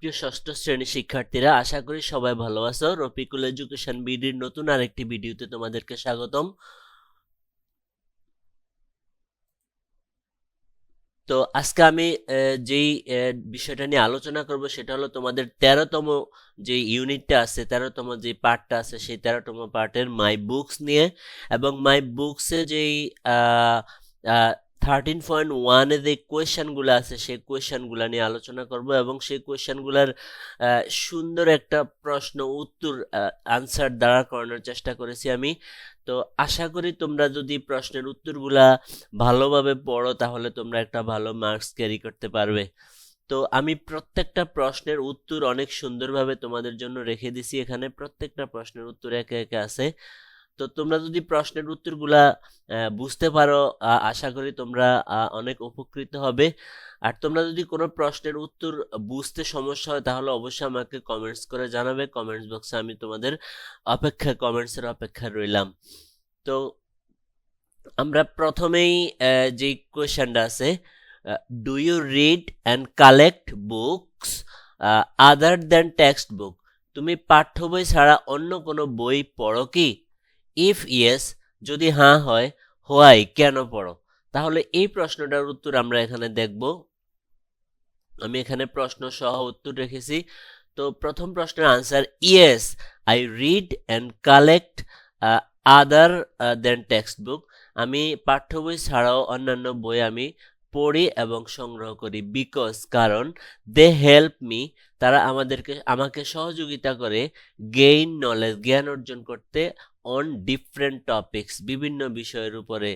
প্রিয় ষষ্ঠ শ্রেণীর শিক্ষার্থীরা, আশা করি সবাই ভালো আছো। রফিকুল এডুকেশন বিডির নতুন আরেকটি ভিডিওতে তোমাদেরকে স্বাগতম। তো আজকে আমি যেই বিষয়টা নিয়ে আলোচনা করব সেটা হলো তোমাদের 13তম যে ইউনিটটা আছে, 13তম যে পার্টটা আছে, সেই 13তম পার্টের মাই বুকস নিয়ে। এবং মাই বুকসে যেই 13.1 যে কোয়েশ্চেনগুলো আছে সেই কোয়েশ্চেনগুলো নিয়ে আলোচনা করব এবং সেই কোয়েশ্চেনগুলোর সুন্দর একটা প্রশ্ন উত্তর আনসার দ্বারা করানোর চেষ্টা করেছি আমি। তো আশা করি তোমরা যদি প্রশ্নের উত্তরগুলা ভালোভাবে পড়ো তাহলে তোমরা একটা ভালো মার্কস ক্যারি করতে পারবে। তো আমি প্রত্যেকটা প্রশ্নের উত্তর অনেক সুন্দরভাবে তোমাদের জন্য রেখে দিছি এখানে। প্রত্যেকটা প্রশ্নের উত্তর একে একে আছে। তো তোমরা যদি প্রশ্নের উত্তরগুলা বুঝতে পারো, আশা করি তোমরা অনেক উপকৃত হবে। আর তোমরা যদি কোনো প্রশ্নের উত্তর বুঝতে সমস্যা হয় তাহলে অবশ্যই আমাকে কমেন্টস করে জানাবে। কমেন্টস বক্সে আমি তোমাদের কমেন্টসের অপেক্ষায় রইলাম। তো আমরা প্রথমেই যে কোয়েশ্চেনটা আছে, do you read and collect books other than textbook? তুমি পাঠ্য বই ছাড়া অন্য কোনো বই পড়ো কি? ইফ ইয়েস, যদি হ্যাঁ হয়, হোয়াই, কেন পড়ো? তাহলে এই প্রশ্নটার উত্তর আমরা এখানে দেখব। আমি এখানে প্রশ্ন সহ উত্তর রেখেছি। তো প্রথম প্রশ্নের answer yes, I read and collect other than textbook. আমি পাঠ্য বই ছাড়াও অন্যান্য বই আমি পড়ি এবং সংগ্রহ করি। বিকজ, কারণ, দে হেল্প মি, তারা আমাকে সহযোগিতা করে, গেইন নলেজ, জ্ঞান অর্জন করতে, অন ডিফারেন্ট টপিকস, বিভিন্ন বিষয়ের উপরে,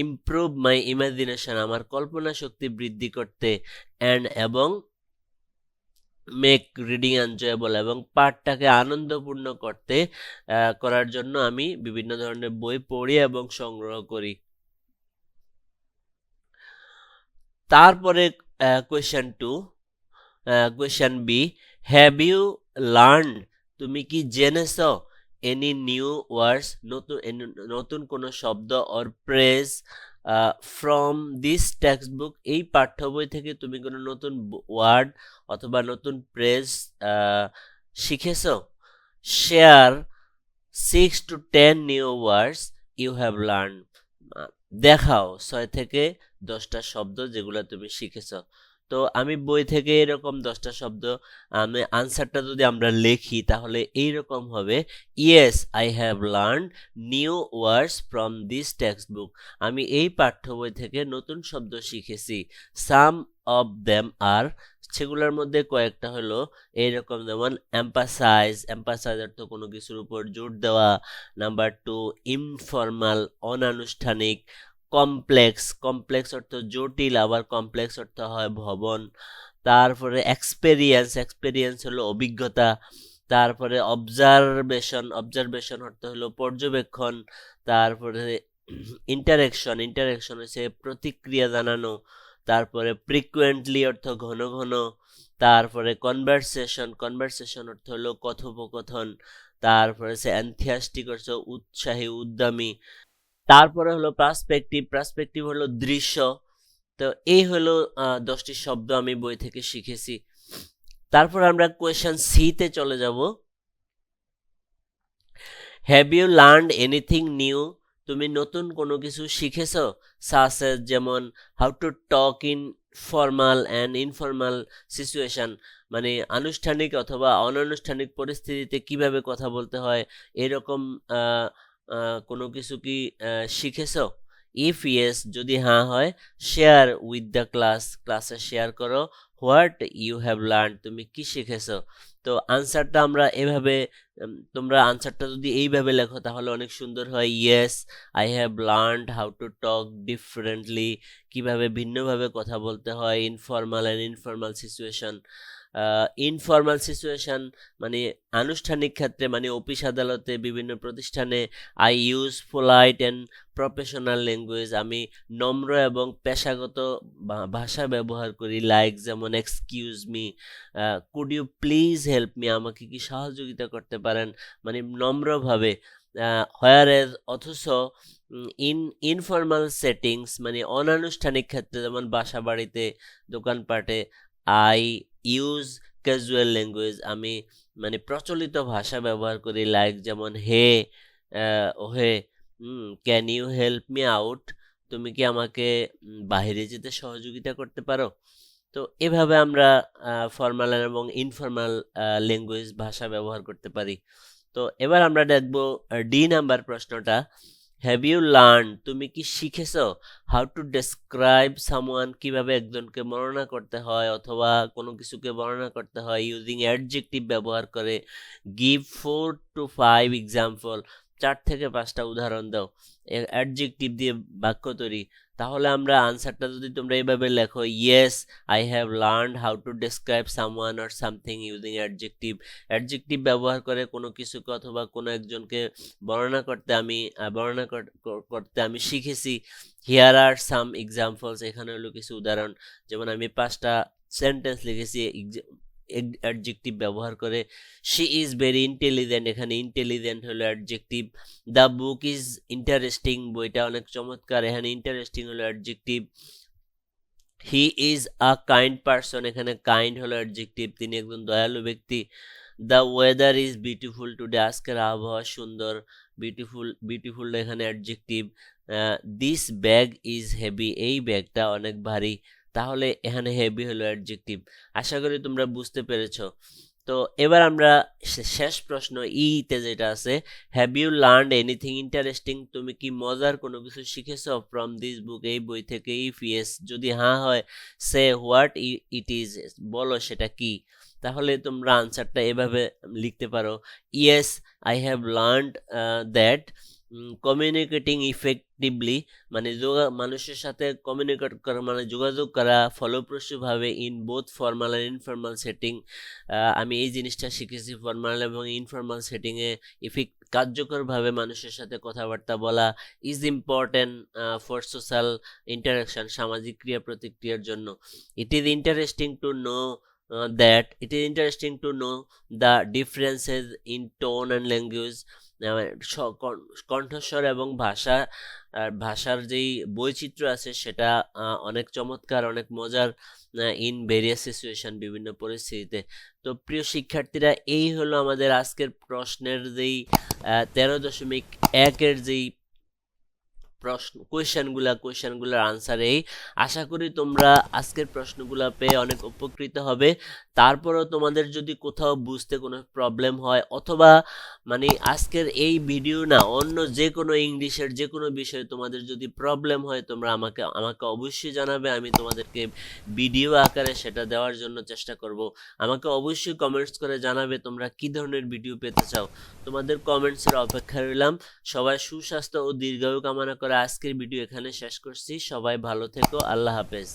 ইমপ্রুভ মাই ইমাজিনেশন, আমার কল্পনা শক্তি বৃদ্ধি করতে, এবং মেক রিডিং এনজয়েবল, এবং পাঠটাকে আনন্দপূর্ণ করার জন্য আমি বিভিন্ন ধরনের বই পড়ি এবং সংগ্রহ করি। তারপরে question 2, question B, have you learn, তুমি কি জেনেছ, এনি নিউ ওয়ার্ডস, নতুন কোনো শব্দ or phrase from this textbook, এই পাঠ্য বই থেকে তুমি কোনো নতুন ওয়ার্ড অথবা নতুন প্রেজ শিখেছ? Share 6 to 10 new words you have learn, দেখাও 6 থেকে 10টা শব্দ যেগুলো তুমি শিখেছ। তো আমি বই থেকে এরকম 10টা শব্দ, আমি আনসারটা যদি আমরা লিখি তাহলে এইরকম হবে, yes I have learn new words from this textbook, আমি এই পাঠ্য বই থেকে নতুন শব্দ শিখেছি। সাম অফ দেম আর, সেগুলোর মধ্যে কয়েকটা হলো এইরকম, যেমন এম্পাসাইজ অর্থ কোনো কিছুর উপর জোর দেওয়া। নাম্বার 2, ইনফর্মাল, অনানুষ্ঠানিক। কমপ্লেক্স অর্থ জটিল, আবার কমপ্লেক্স অর্থ হয় ভবন। তারপরে এক্সপেরিয়েন্স হলো অভিজ্ঞতা। তারপরে অবজারভেশন অর্থ হলো পর্যবেক্ষণ। তারপরে ইন্টারেকশন হচ্ছে প্রতিক্রিয়া জানানো। তারপরে ফ্রিকুয়েন্টলি অর্থ ঘন ঘন। তারপরে কনভারসেশন অর্থ হলো কথোপকথন। তারপরে হচ্ছে এনথিয়াস্টিক অর্থ উৎসাহী, উদ্যমী। তারপরে হলো পার্সপেক্টিভ হলো দৃশ্য। তো এই হলো 10টি শব্দ আমি বই থেকে শিখেছি। তারপর আমরা কোয়েশ্চেন সি তে চলে যাব। Have you learned anything new, তুমি নতুন কোনো কিছু শিখেছ? সাসেস, যেমন how to talk in formal and informal situation, মানে আনুষ্ঠানিক অথবা অনানুষ্ঠানিক পরিস্থিতিতে কিভাবে কথা বলতে হয়, এরকম কোনো কিছু কি শিখেছ? ইফ ইয়েস, যদি হ্যাঁ হয়, শেয়ার উইথ দ্য ক্লাসে শেয়ার করো হোয়াট ইউ হ্যাভ লার্ন, তুমি কি শিখেছো। তো আনসারটা আমরা এভাবে, তোমরা আনসারটা যদি এইভাবে লেখো তাহলে অনেক সুন্দর হয়। Yes I have learned how to talk differently, কিভাবে ভিন্নভাবে কথা বলতে হয়, informal and informal situation. Informal situation মানে আনুষ্ঠানিক ক্ষেত্রে, মানে অফিস আদালতে, বিভিন্ন প্রতিষ্ঠানে। I use polite and professional language, আমি নম্র এবং পেশাগত ভাষা ব্যবহার করি। লাইক, যেমন excuse me, could you please help me, আমাকে কি সহযোগিতা করতে পারেন, মানে নম্রভাবে। হোয়ার এজ, অথচ ইনফর্মাল সেটিংস মানে অনানুষ্ঠানিক ক্ষেত্রে, যেমন বাসা বাড়িতে, দোকানপাটে, আই ইউজ ক্যাজুয়াল ল্যাঙ্গুয়েজ, আমি মানে প্রচলিত ভাষা ব্যবহার করি, লাইক যেমন হে, ওহে, can you help me out, তুমি কি আমাকে বাইরে যেতে সহযোগিতা করতে পারো। তো এভাবে আমরা ফর্মাল এবং ইনফর্মাল ল্যাঙ্গুয়েজ ভাষা ব্যবহার করতে পারি। তো এবার আমরা দেখব ডি নাম্বার প্রশ্নটা, হ্যাভ ইউ লার্ন, তুমি কি শিখেছো হাউ টু ডেসক্রাইব সামওয়ান, কিভাবে একজনকে বর্ণনা করতে হয় অথবা কোনো কিছুকে বর্ণনা করতে হয় ইউজিং অ্যাডজেক্টিভ ব্যবহার করে। গিভ 4 to 5 এক্সাম্পল, 4 থেকে 5টা উদাহরণ দাও। অ্যাডজেক্টিভ দিয়ে বাক্য তৈরি। তাহলে আমরা আনসারটা যদি তোমরা এইভাবে লেখো, yes I have learned how to describe someone or something using adjective. Adjective ব্যবহার করে কোনো কিছুকে অথবা কোনো একজনকে বর্ণনা করতে আমি শিখেছি। হিয়ার আর সাম এক্সাম্পলস, এখানে হলো কিছু উদাহরণ। যেমন আমি 5টা সেন্টেন্স লিখেছি অ্যাডজেক্টিভ ব্যবহার করে। শি ইজ ভেরি ইন্টেলিজেন্ট, এখানে ইন্টেলিজেন্ট হলো adjective. The book is interesting, বইটা অনেক চমৎকার, এখানে ইন্টারেস্টিং হলো adjective. He is a kind person, এখানে কাইন্ড হলো অ্যাডজেক্টিভ, তিনি একজন দয়ালু ব্যক্তি। The weather is beautiful today, আজকের আবহাওয়া সুন্দর। বিউটিফুল এখানে adjective. This bag is heavy, এই ব্যাগটা অনেক ভারী, তাহলে এখানে হেভি হলো অ্যাডজেক্টিভ। আশা করি তোমরা বুঝতে পেরেছো। তো এবার আমরা শেষ প্রশ্ন ইতে যেটা আছে, have you learned anything interesting, তুমি কি মজার কোনো কিছু শিখেছো ফ্রম দিস বুক, এই বই থেকে। ইফ ইয়েস, যদি হ্যাঁ হয়, সে হোয়াট ইট ইজ, বলো সেটা কি। তাহলে তোমরা আনসারটা এভাবে লিখতে পারো, yes I have learned that communicating effectively, মানে মানুষের সাথে কমিউনিকেট করা মানে যোগাযোগ করা ফলপ্রসূভাবে in both formal and informal setting, আমি এই জিনিসটা শিখেছি ফর্মাল এবং ইনফর্মাল সেটিংয়ে কার্যকরভাবে মানুষের সাথে কথাবার্তা বলা is important for social interaction, সামাজিক ক্রিয়া প্রতিক্রিয়ার জন্য। It is interesting to know the differences in tone and language, কণ্ঠস্বর এবং ভাষার যেই বৈচিত্র্য আছে সেটা অনেক চমৎকার, অনেক মজার ইন ভেরিয়াস সিচুয়েশন, বিভিন্ন পরিস্থিতিতে। তো প্রিয় শিক্ষার্থীরা, এই হলো আমাদের আজকের প্রশ্নের যেই 13.1-এর যেই কোয়েশ্চেনগুলোর আনসার এই। আশা করি তোমরা আজকের প্রশ্নগুলো পেয়ে অনেক উপকৃত হবে। তারপরও তোমাদের যদি কোথাও বুঝতে কোনো প্রবলেম হয় অথবা মানে আজকের এই ভিডিও না, অন্য যে কোনো ইংলিশের যে কোনো বিষয়ে তোমাদের যদি প্রবলেম হয়, তোমরা আমাকে অবশ্যই জানাবে। আমি তোমাদেরকে ভিডিও আকারে সেটা দেওয়ার জন্য চেষ্টা করব। আমাকে অবশ্যই কমেন্টস করে জানাবে তোমরা কি ধরনের ভিডিও পেতে চাও। তোমাদের কমেন্টসের অপেক্ষা রইলাম। সবাই সুস্বাস্থ্য ও দীর্ঘায়ু কামনা করে আজকের ভিডিও এখানে শেষ করছি। সবাই ভালো থেকো, আল্লাহ হাফেজ।